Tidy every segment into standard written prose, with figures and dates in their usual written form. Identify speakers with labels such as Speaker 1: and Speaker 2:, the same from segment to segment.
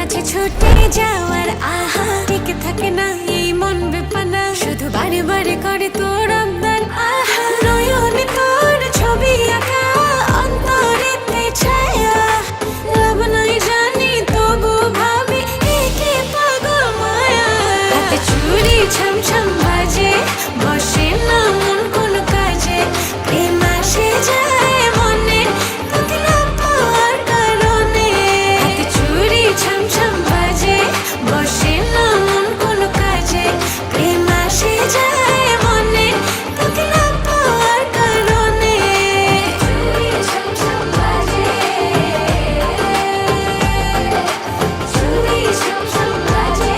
Speaker 1: মাঝে ছুটে যাওয়ার আহা টিকে থাকে না এই মন বেপানা শুধু বারে বারে করে তোর আবদার আহা নয়নে তোর ছবি আঁকা অন্তরেতে ছায়া লাভ নাই জানি তবু ভাবি একে পাগল মায়া হাতে চুড়ি ছমছম বাজে বসে না মন কোনো কাজে প্রেম আসে যায় মনে তোকে না পাওয়ার কারণে হাতে চুড়ি ছমছম বাজে বসে না মন কোনো কাজে প্রেম আসে যায় মনে তোকে না পাওয়ার কারণে চুড়ি ছমছম বাজে চুড়ি ছমছম বাজে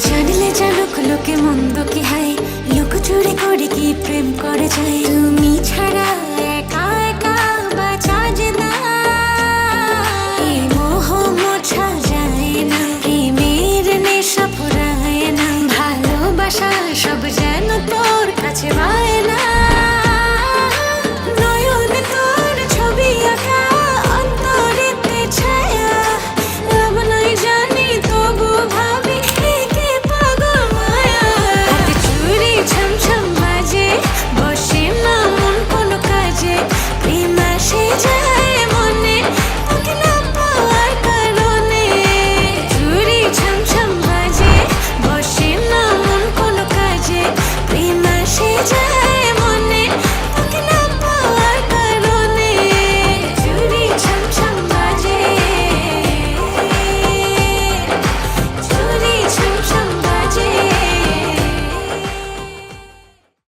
Speaker 1: জানলে জানুক লোকে মন্দ কি হায় লোক চুরি করে কি প্রেম করে যায় তুমি ছাড়া